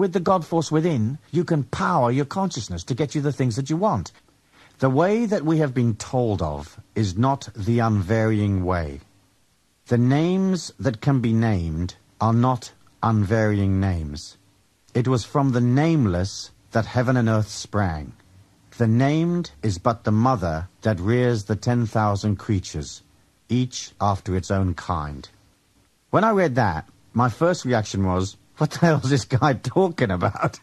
with the God force within, you can power your consciousness to get you the things that you want. The way that we have been told of is not the unvarying way. The names that can be named are not unvarying names. It was from the nameless that heaven and earth sprang. The named is but the mother that rears the 10,000 creatures, each after its own kind. When I read that, my first reaction was, what the hell is this guy talking about?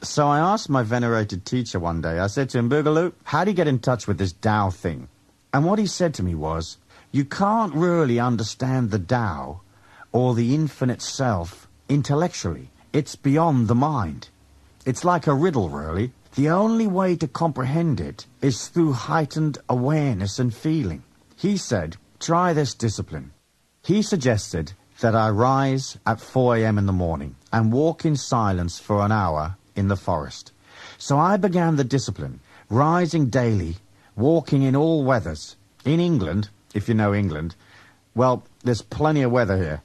So I asked my venerated teacher one day, I said to him, Boogaloo, how do you get in touch with this Tao thing? And what he said to me was, you can't really understand the Tao or the infinite self intellectually. It's beyond the mind. It's like a riddle, really. The only way to comprehend it is through heightened awareness and feeling. He said, try this discipline. He suggested that I rise at 4 a.m. in the morning and walk in silence for an hour in the forest. So I began the discipline, rising daily, walking in all weathers. In England, if you know England, well, there's plenty of weather here.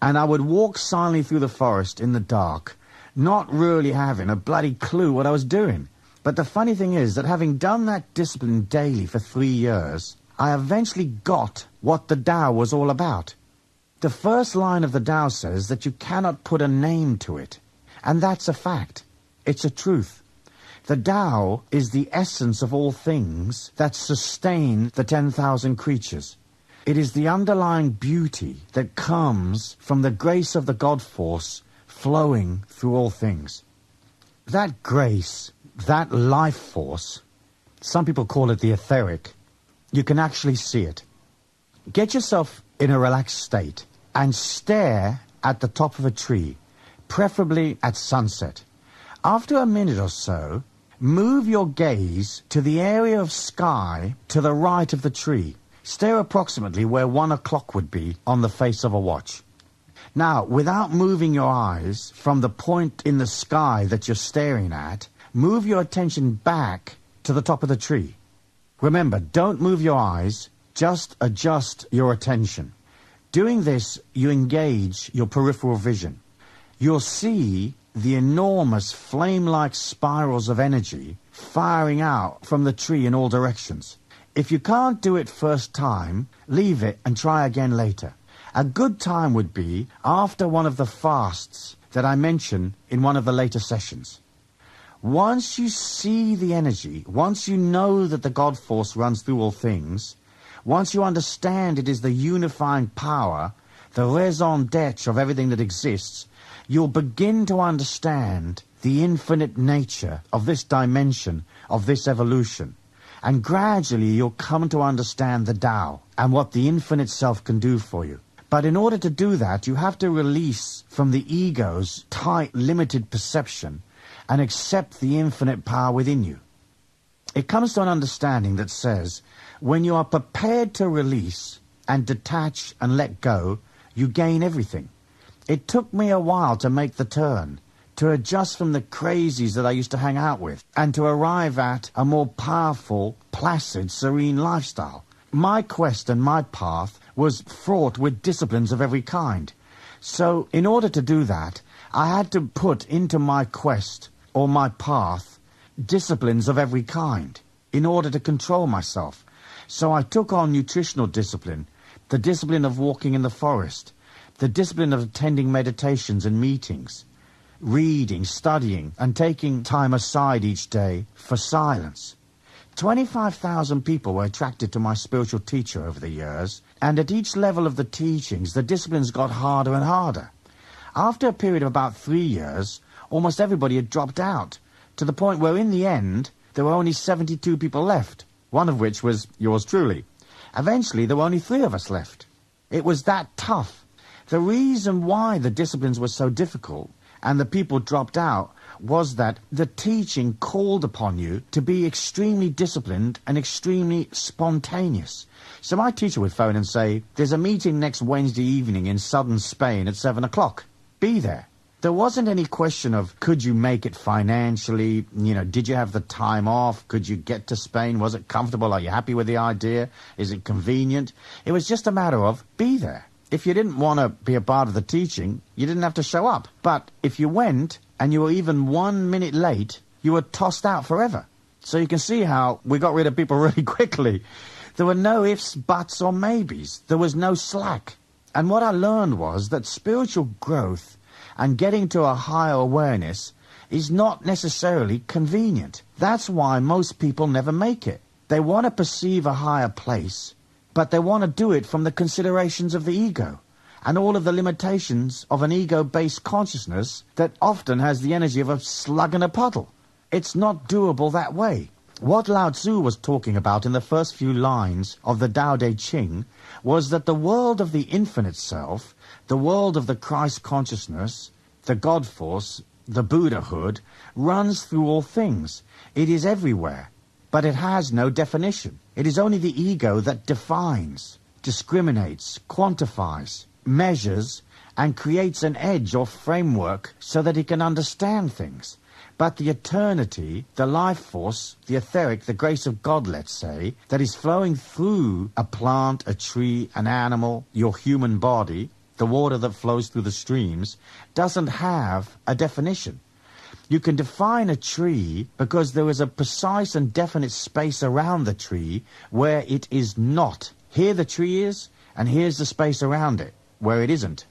And I would walk silently through the forest in the dark, not really having a bloody clue what I was doing. But the funny thing is that having done that discipline daily for 3 years, I eventually got what the Tao was all about. The first line of the Tao says that you cannot put a name to it. And that's a fact. It's a truth. The Tao is the essence of all things that sustain the 10,000 creatures. It is the underlying beauty that comes from the grace of the God force flowing through all things. That grace, that life force, some people call it the etheric, you can actually see it. Get yourself in a relaxed state and stare at the top of a tree, preferably at sunset. After a minute or so, move your gaze to the area of sky to the right of the tree. Stare approximately where 1 o'clock would be on the face of a watch. Now, without moving your eyes from the point in the sky that you're staring at, move your attention back to the top of the tree. Remember, don't move your eyes, just adjust your attention. Doing this, you engage your peripheral vision. You'll see the enormous flame-like spirals of energy firing out from the tree in all directions. If you can't do it first time, leave it and try again later. A good time would be after one of the fasts that I mentioned in one of the later sessions. Once you see the energy, once you know that the God force runs through all things, once you understand it is the unifying power, the raison d'etre of everything that exists, you'll begin to understand the infinite nature of this dimension, of this evolution. And gradually you'll come to understand the Tao and what the infinite self can do for you. But in order to do that, you have to release from the ego's tight, limited perception and accept the infinite power within you. It comes to an understanding that says, when you are prepared to release and detach and let go, you gain everything. It took me a while to make the turn, to adjust from the crazies that I used to hang out with, and to arrive at a more powerful, placid, serene lifestyle. My quest and my path was fraught with disciplines of every kind. So, in order to do that, I had to put into my quest, or my path, disciplines of every kind, in order to control myself. So I took on nutritional discipline, the discipline of walking in the forest, the discipline of attending meditations and meetings, reading, studying, and taking time aside each day for silence. 25,000 people were attracted to my spiritual teacher over the years, and at each level of the teachings, the disciplines got harder and harder. After a period of about 3 years, almost everybody had dropped out, to the point where in the end, there were only 72 people left, one of which was yours truly. Eventually, there were only 3 of us left. It was that tough. The reason why the disciplines were so difficult and the people dropped out was that the teaching called upon you to be extremely disciplined and extremely spontaneous. So my teacher would phone and say, there's a meeting next Wednesday evening in southern Spain at 7 o'clock. Be there. There wasn't any question of, could you make it financially? Did you have the time off? Could you get to Spain? Was it comfortable? Are you happy with the idea? Is it convenient? It was just a matter of, be there. If you didn't want to be a part of the teaching, you didn't have to show up. But if you went, and you were even 1 minute late, you were tossed out forever. So you can see how we got rid of people really quickly. There were no ifs, buts, or maybes. There was no slack. And what I learned was that spiritual growth and getting to a higher awareness is not necessarily convenient. That's why most people never make it. They want to perceive a higher place, but they want to do it from the considerations of the ego and all of the limitations of an ego-based consciousness that often has the energy of a slug in a puddle. It's not doable that way. What Lao Tzu was talking about in the first few lines of the Tao Te Ching was that the world of the infinite self, the world of the Christ consciousness, the God force, the Buddhahood, runs through all things. It is everywhere, but it has no definition. It is only the ego that defines, discriminates, quantifies, measures, and creates an edge or framework so that it can understand things. But the eternity, the life force, the etheric, the grace of God, let's say, that is flowing through a plant, a tree, an animal, your human body, the water that flows through the streams, doesn't have a definition. You can define a tree because there is a precise and definite space around the tree where it is not. Here the tree is, and here's the space around it, where it isn't.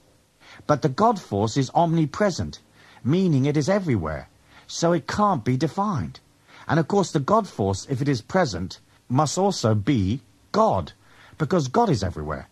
But the God force is omnipresent, meaning it is everywhere. So it can't be defined. And of course the God force, if it is present, must also be God, because God is everywhere.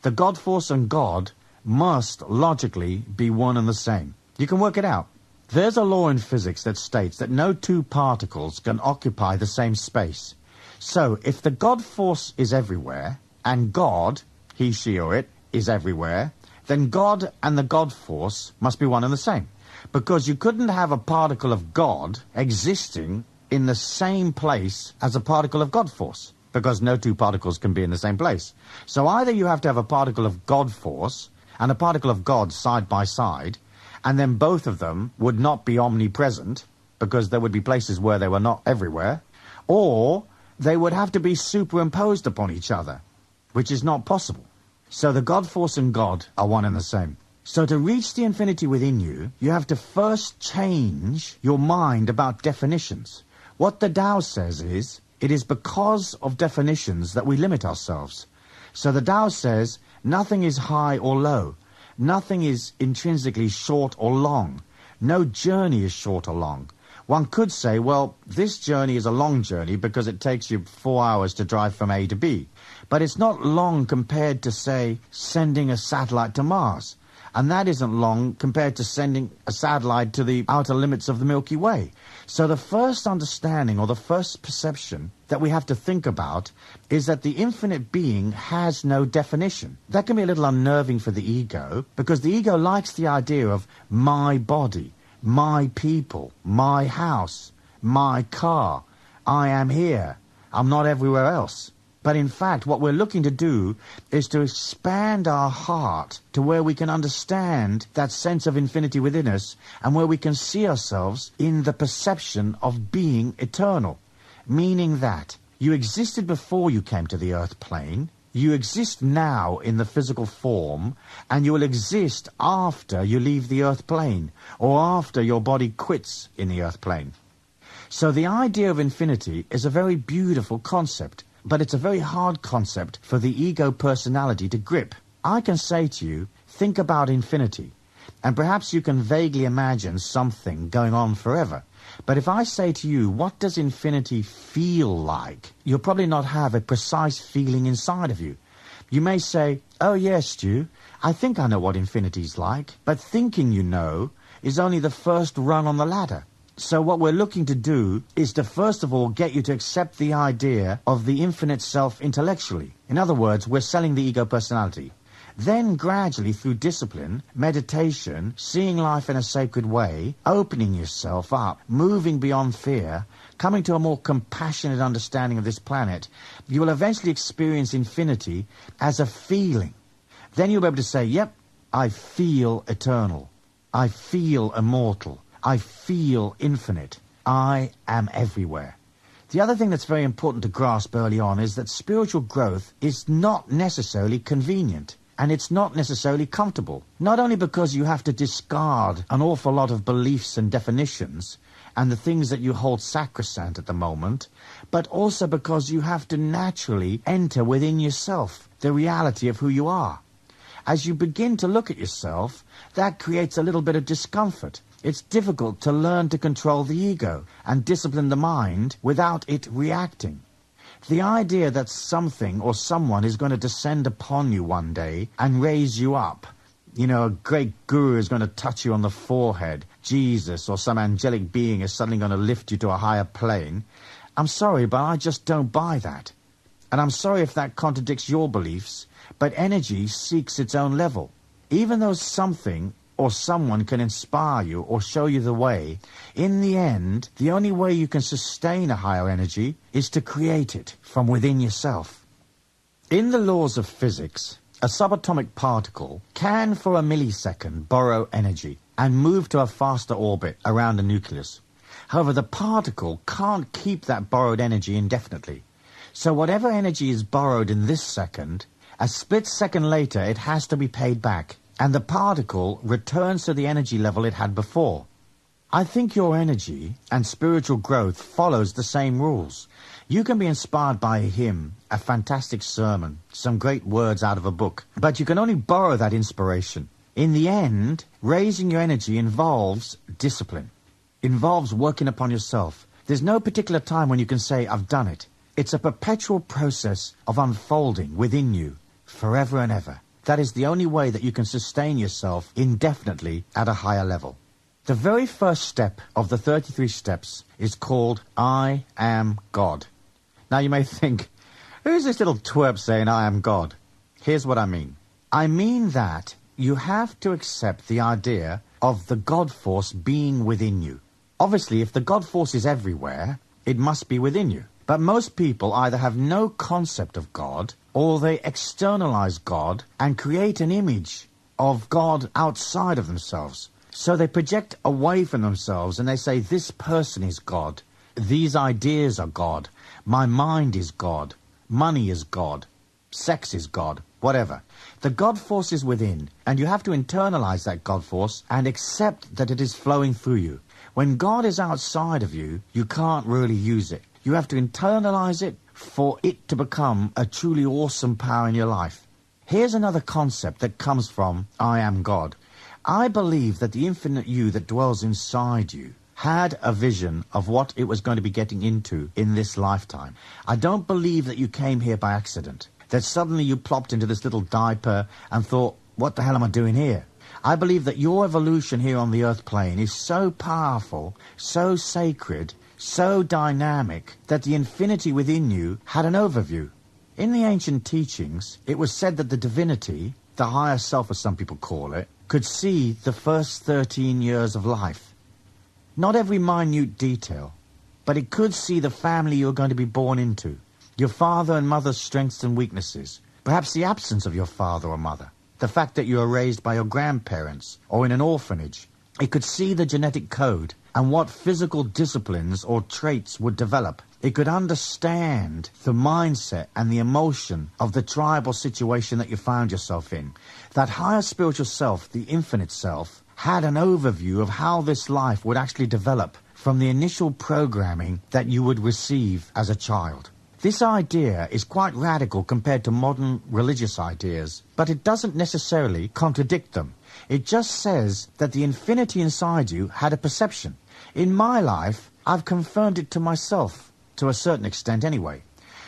The God force and God must logically be one and the same. You can work it out. There's a law in physics that states that no two particles can occupy the same space. So if the God force is everywhere, and God, he, she, or it, is everywhere, then God and the God force must be one and the same. Because you couldn't have a particle of God existing in the same place as a particle of God force, because no two particles can be in the same place. So either you have to have a particle of God force and a particle of God side by side, and then both of them would not be omnipresent, because there would be places where they were not everywhere, or they would have to be superimposed upon each other, which is not possible. So the God force and God are one and the same. So to reach the infinity within you, you have to first change your mind about definitions. What the Tao says is, it is because of definitions that we limit ourselves. So the Tao says, nothing is high or low. Nothing is intrinsically short or long. No journey is short or long. One could say, well, this journey is a long journey because it takes you 4 hours to drive from A to B. But it's not long compared to, say, sending a satellite to Mars. And that isn't long compared to sending a satellite to the outer limits of the Milky Way. So the first understanding or the first perception that we have to think about is that the infinite being has no definition. That can be a little unnerving for the ego, because the ego likes the idea of my body, my people, my house, my car, I am here, I'm not everywhere else. But in fact, what we're looking to do is to expand our heart to where we can understand that sense of infinity within us, and where we can see ourselves in the perception of being eternal. Meaning that you existed before you came to the earth plane, you exist now in the physical form, and you will exist after you leave the earth plane, or after your body quits in the earth plane. So the idea of infinity is a very beautiful concept. But it's a very hard concept for the ego personality to grip. I can say to you, think about infinity, and perhaps you can vaguely imagine something going on forever. But if I say to you, what does infinity feel like? You'll probably not have a precise feeling inside of you. You may say, oh yes, Stu, I think I know what infinity's like. But thinking you know is only the first rung on the ladder. So what we're looking to do is to first of all get you to accept the idea of the infinite self intellectually. In other words, we're selling the ego personality. Then gradually through discipline, meditation, seeing life in a sacred way, opening yourself up, moving beyond fear, coming to a more compassionate understanding of this planet, you will eventually experience infinity as a feeling. Then you'll be able to say, yep, I feel eternal. I feel immortal. I feel infinite. I am everywhere. The other thing that's very important to grasp early on is that spiritual growth is not necessarily convenient. And it's not necessarily comfortable. Not only because you have to discard an awful lot of beliefs and definitions and the things that you hold sacrosanct at the moment, but also because you have to naturally enter within yourself the reality of who you are. As you begin to look at yourself, that creates a little bit of discomfort. It's difficult to learn to control the ego and discipline the mind without it reacting. The idea that something or someone is going to descend upon you one day and raise you up, a great guru is going to touch you on the forehead, Jesus or some angelic being is suddenly going to lift you to a higher plane, I'm sorry, but I just don't buy that. And I'm sorry if that contradicts your beliefs, but energy seeks its own level. Even though something or someone can inspire you or show you the way, in the end, the only way you can sustain a higher energy is to create it from within yourself. In the laws of physics, a subatomic particle can for a millisecond borrow energy and move to a faster orbit around a nucleus. However, the particle can't keep that borrowed energy indefinitely. So whatever energy is borrowed in this second, a split second later it has to be paid back, and the particle returns to the energy level it had before. I think your energy and spiritual growth follows the same rules. You can be inspired by a hymn, a fantastic sermon, some great words out of a book, but you can only borrow that inspiration. In the end, raising your energy involves discipline, involves working upon yourself. There's no particular time when you can say, I've done it. It's a perpetual process of unfolding within you, forever and ever. That is the only way that you can sustain yourself indefinitely at a higher level. The very first step of the 33 steps is called I am God. Now you may think, who's this little twerp saying I am God? Here's what I mean. I mean that you have to accept the idea of the God force being within you. Obviously, if the God force is everywhere, it must be within you. But most people either have no concept of God, or they externalize God and create an image of God outside of themselves. So they project away from themselves and they say, this person is God, these ideas are God, my mind is God, money is God, sex is God, whatever. The God force is within, and you have to internalize that God force and accept that it is flowing through you. When God is outside of you, you can't really use it. You have to internalize it for it to become a truly awesome power in your life. Here's another concept that comes from I am God. I believe that the infinite you that dwells inside you had a vision of what it was going to be getting into in this lifetime. I don't believe that you came here by accident, that suddenly you plopped into this little diaper and thought, what the hell am I doing here? I believe that your evolution here on the earth plane is so powerful, so sacred, so dynamic, that the infinity within you had an overview. In the ancient teachings, it was said that the divinity, the higher self as some people call it, could see the first 13 years of life. Not every minute detail, but it could see the family you're going to be born into, your father and mother's strengths and weaknesses, perhaps the absence of your father or mother, the fact that you were raised by your grandparents or in an orphanage. It could see the genetic code and what physical disciplines or traits would develop. It could understand the mindset and the emotion of the tribal situation that you found yourself in. That higher spiritual self, the infinite self, had an overview of how this life would actually develop from the initial programming that you would receive as a child. This idea is quite radical compared to modern religious ideas, but it doesn't necessarily contradict them. It just says that the infinity inside you had a perception. In my life, I've confirmed it to myself, to a certain extent anyway.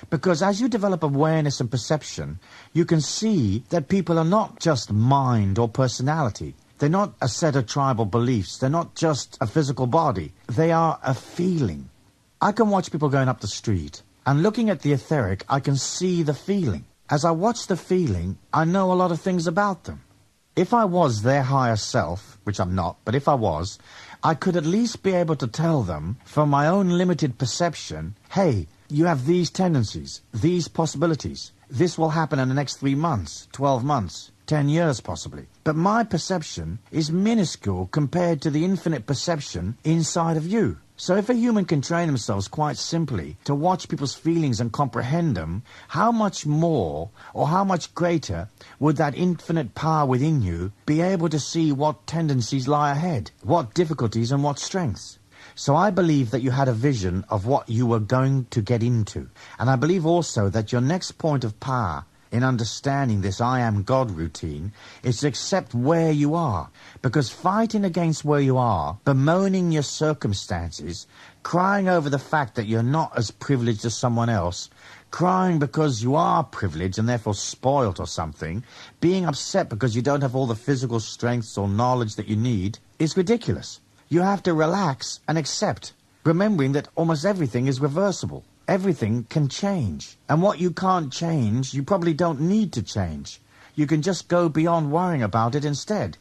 Because as you develop awareness and perception, you can see that people are not just mind or personality. They're not a set of tribal beliefs. They're not just a physical body. They are a feeling. I can watch people going up the street, and looking at the etheric, I can see the feeling. As I watch the feeling, I know a lot of things about them. If I was their higher self, which I'm not, but if I was, I could at least be able to tell them from my own limited perception, hey, you have these tendencies, these possibilities. This will happen in the next 3 months, 12 months, 10 years possibly. But my perception is minuscule compared to the infinite perception inside of you. So if a human can train themselves quite simply to watch people's feelings and comprehend them, how much more or how much greater would that infinite power within you be able to see what tendencies lie ahead, what difficulties and what strengths? So I believe that you had a vision of what you were going to get into. And I believe also that your next point of power in understanding this I am God routine is to accept where you are. Because fighting against where you are, bemoaning your circumstances, crying over the fact that you're not as privileged as someone else, crying because you are privileged and therefore spoilt or something, being upset because you don't have all the physical strengths or knowledge that you need, is ridiculous. You have to relax and accept, remembering that almost everything is reversible. Everything can change. And what you can't change, you probably don't need to change. You can just go beyond worrying about it instead.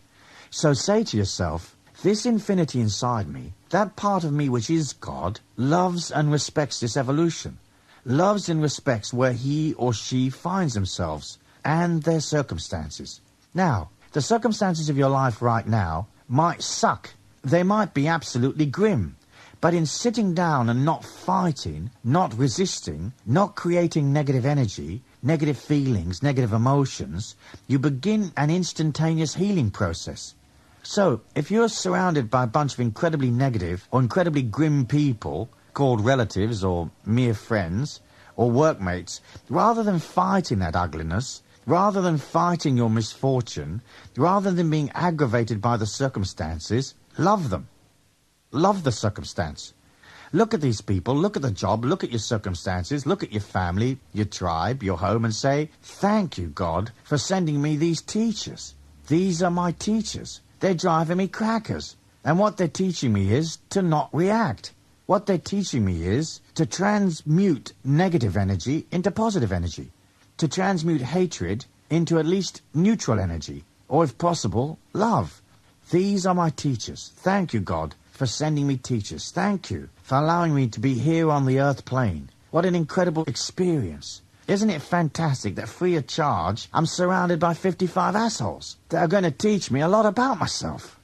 So say to yourself, this infinity inside me, that part of me which is God, loves and respects this evolution. Loves and respects where he or she finds themselves and their circumstances. Now, the circumstances of your life right now might suck. They might be absolutely grim. But in sitting down and not fighting, not resisting, not creating negative energy, negative feelings, negative emotions, you begin an instantaneous healing process. So, if you're surrounded by a bunch of incredibly negative or incredibly grim people, called relatives or mere friends or workmates, rather than fighting that ugliness, rather than fighting your misfortune, rather than being aggravated by the circumstances, love them. Love the circumstance. Look at these people, look at the job, look at your circumstances, look at your family, your tribe, your home, and say, thank you, God, for sending me these teachers. These are my teachers. They're driving me crackers. And what they're teaching me is to not react. What they're teaching me is to transmute negative energy into positive energy, to transmute hatred into at least neutral energy, or if possible, love. These are my teachers. Thank you, God, for sending me teachers. Thank you for allowing me to be here on the earth plane. What an incredible experience. Isn't it fantastic that free of charge, I'm surrounded by 55 assholes that are going to teach me a lot about myself?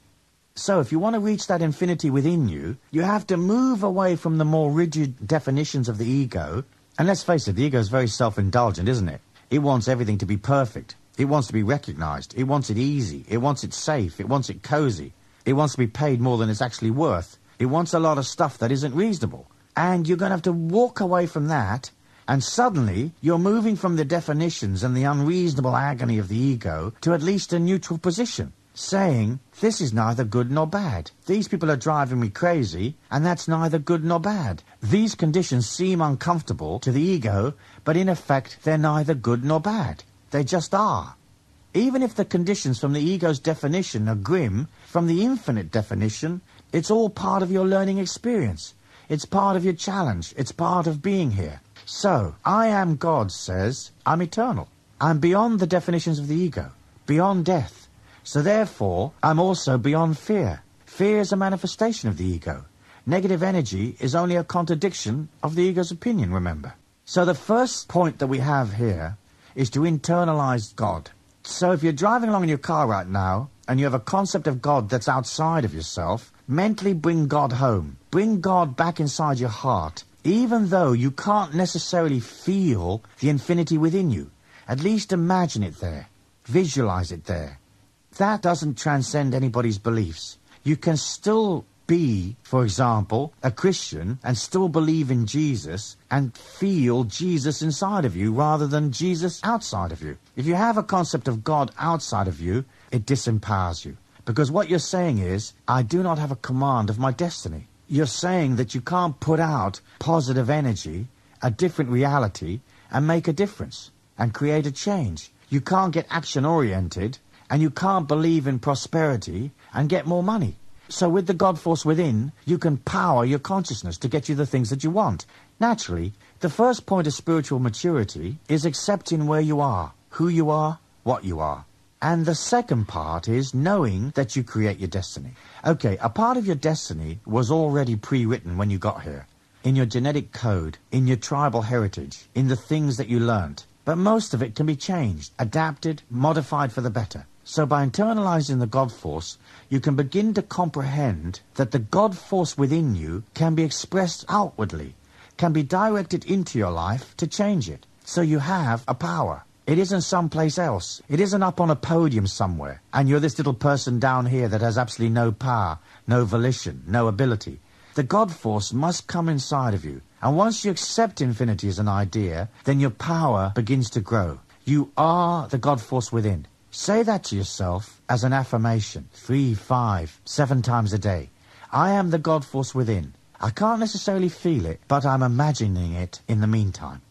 So if you want to reach that infinity within you, you have to move away from the more rigid definitions of the ego. And let's face it, the ego is very self-indulgent, isn't it? It wants everything to be perfect. It wants to be recognized. It wants it easy. It wants it safe. It wants it cozy. It wants to be paid more than it's actually worth. It wants a lot of stuff that isn't reasonable. And you're going to have to walk away from that, and suddenly you're moving from the definitions and the unreasonable agony of the ego to at least a neutral position, saying, this is neither good nor bad. These people are driving me crazy, and that's neither good nor bad. These conditions seem uncomfortable to the ego, but in effect they're neither good nor bad. They just are. Even if the conditions from the ego's definition are grim, from the infinite definition, it's all part of your learning experience. It's part of your challenge. It's part of being here. So, I am God says, I'm eternal. I'm beyond the definitions of the ego, beyond death. So therefore, I'm also beyond fear. Fear is a manifestation of the ego. Negative energy is only a contradiction of the ego's opinion, remember. So the first point that we have here is to internalize God. So if you're driving along in your car right now and you have a concept of God that's outside of yourself, mentally bring God home. Bring God back inside your heart, even though you can't necessarily feel the infinity within you. At least imagine it there. Visualize it there. That doesn't transcend anybody's beliefs. You can still be, for example, a Christian and still believe in Jesus and feel Jesus inside of you rather than Jesus outside of you. If you have a concept of God outside of you, it disempowers you. Because what you're saying is, I do not have a command of my destiny. You're saying that you can't put out positive energy, a different reality, and make a difference and create a change. You can't get action-oriented, and you can't believe in prosperity and get more money. So with the God force within, you can power your consciousness to get you the things that you want. Naturally, the first point of spiritual maturity is accepting where you are, who you are, what you are. And the second part is knowing that you create your destiny. Okay, a part of your destiny was already pre-written when you got here. In your genetic code, in your tribal heritage, in the things that you learned. But most of it can be changed, adapted, modified for the better. So by internalizing the God force, you can begin to comprehend that the God force within you can be expressed outwardly, can be directed into your life to change it. So you have a power. It isn't someplace else. It isn't up on a podium somewhere, and you're this little person down here that has absolutely no power, no volition, no ability. The God force must come inside of you, and once you accept infinity as an idea, then your power begins to grow. You are the God force within. Say that to yourself as an affirmation, 3, 5, 7 times a day. I am the God force within. I can't necessarily feel it, but I'm imagining it in the meantime.